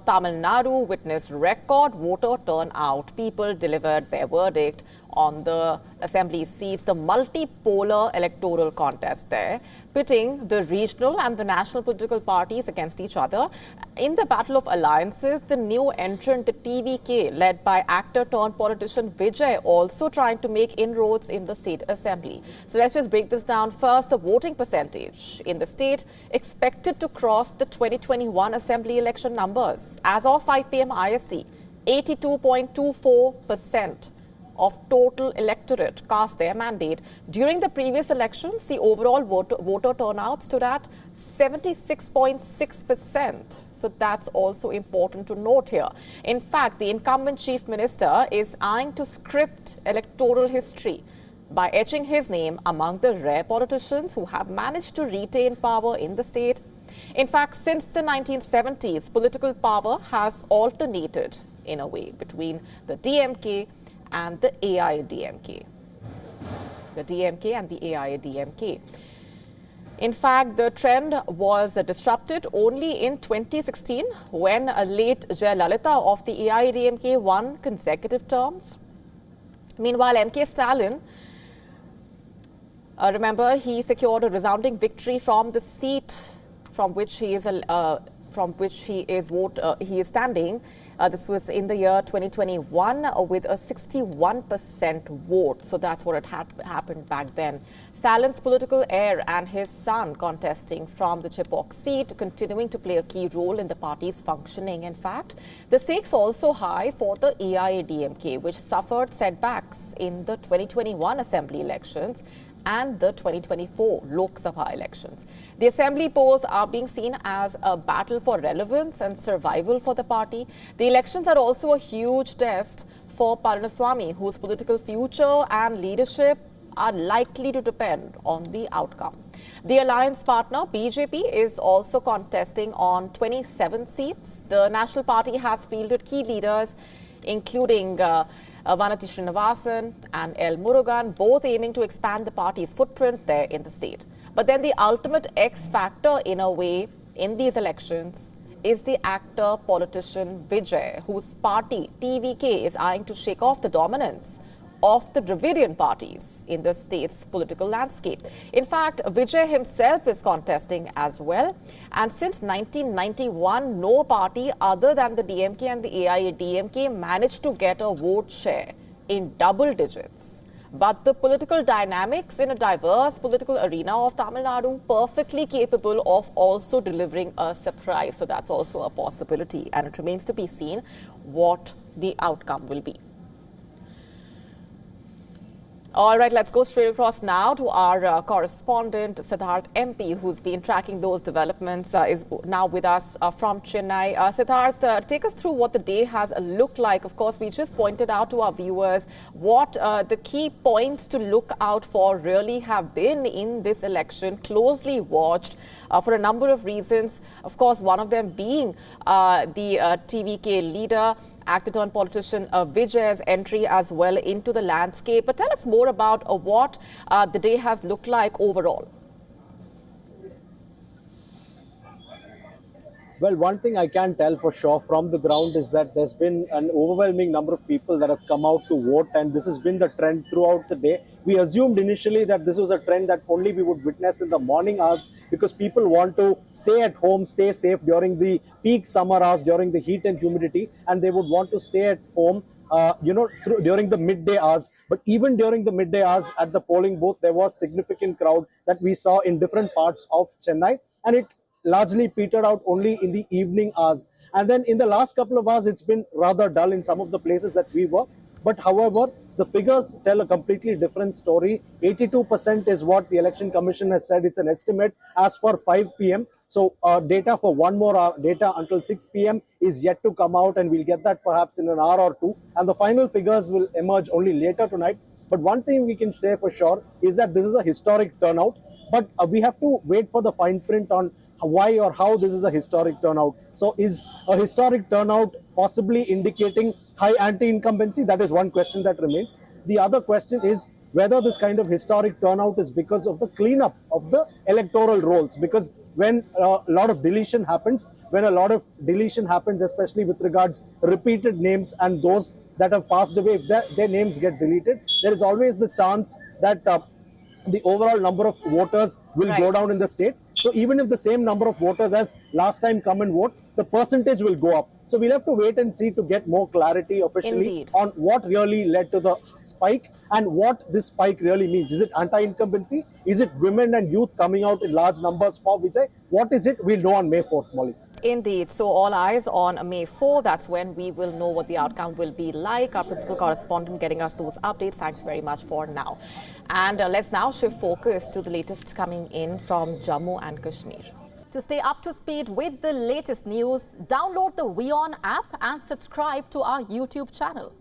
Tamil Nadu witnessed record voter turnout. People delivered their verdict on the assembly seats, the multipolar electoral contest there, pitting the regional and the national political parties against each other. In the battle of alliances, the new entrant, the TVK, led by actor-turned-politician Vijay, also trying to make inroads in the state assembly. So let's just break this down. First, the voting percentage in the state expected to cross the 2021 assembly election numbers. As of 5 p.m. IST, 82.24% of total electorate cast their mandate. During the previous elections, the overall voter turnout stood at 76.6%. So that's also important to note here. In fact, the incumbent chief minister is eyeing to script electoral history by etching his name among the rare politicians who have managed to retain power in the state. In fact, since the 1970s, political power has alternated in a way between the DMK and the AIADMK. The DMK and the AIADMK. In fact, the trend was disrupted only in 2016 when late Jayalalitha of the AIADMK won consecutive terms. Meanwhile, MK Stalin, remember, he secured a resounding victory from the seat from which he is standing. This was in the year 2021 with a 61% vote. So that's what had happened back then. Stalin's political heir and his son contesting from the Chipok seat, continuing to play a key role in the party's functioning. In fact, the stakes also high for the AIADMK, which suffered setbacks in the 2021 assembly elections and the 2024 Lok Sabha elections. The assembly polls are being seen as a battle for relevance and survival for the party. The elections are also a huge test for Palaniswamy, whose political future and leadership are likely to depend on the outcome. The alliance partner, BJP, is also contesting on 27 seats. The National Party has fielded key leaders, including Vanati Srinivasan and L. Murugan, both aiming to expand the party's footprint there in the state. But then the ultimate X factor, in a way, in these elections is the actor-politician Vijay, whose party, TVK, is eyeing to shake off the dominance of the Dravidian parties in the state's political landscape. In fact, Vijay himself is contesting as well. And since 1991, no party other than the DMK and the AIADMK managed to get a vote share in double digits. But the political dynamics in a diverse political arena of Tamil Nadu perfectly capable of also delivering a surprise. So that's also a possibility. And it remains to be seen what the outcome will be. All right, let's go straight across now to our correspondent, Siddharth MP, who's been tracking those developments, is now with us from Chennai. Siddharth, take us through what the day has looked like. Of course, we just pointed out to our viewers what the key points to look out for really have been in this election, closely watched for a number of reasons. Of course, one of them being the TVK leader, actor-turned-politician Vijay's entry as well into the landscape. But tell us more about what the day has looked like overall. Well, one thing I can tell for sure from the ground is that there's been an overwhelming number of people that have come out to vote, and this has been the trend throughout the day. We assumed initially that this was a trend that only we would witness in the morning hours because people want to stay at home, stay safe during the peak summer hours, during the heat and humidity, and they would want to stay at home during the midday hours. But even during the midday hours at the polling booth, there was significant crowd that we saw in different parts of Chennai, and it largely petered out only in the evening hours. And then in the last couple of hours, it's been rather dull in some of the places that we were. But however, the figures tell a completely different story. 82% is what the Election Commission has said. It's an estimate as for 5 p.m. So data for one more hour, data until 6 p.m. is yet to come out, and we'll get that perhaps in an hour or two. And the final figures will emerge only later tonight. But one thing we can say for sure is that this is a historic turnout. But we have to wait for the fine print on why or how this is a historic turnout. So is a historic turnout possibly indicating high anti-incumbency? That is one question that remains. The other question is whether this kind of historic turnout is because of the cleanup of the electoral rolls, because when a lot of deletion happens, especially with regards repeated names and those that have passed away, if their names get deleted, there is always the chance that the overall number of voters will go down in the state. So even if the same number of voters as last time come and vote, the percentage will go up. So we'll have to wait and see to get more clarity officially on what really led to the spike and what this spike really means. Is it anti-incumbency? Is it women and youth coming out in large numbers for Vijay? What is it? We'll know on May 4th, Molly. Indeed. So all eyes on May 4. That's when we will know what the outcome will be like. Our principal correspondent getting us those updates. Thanks very much for now. And let's now shift focus to the latest coming in from Jammu and Kashmir. To stay up to speed with the latest news, download the WION app and subscribe to our YouTube channel.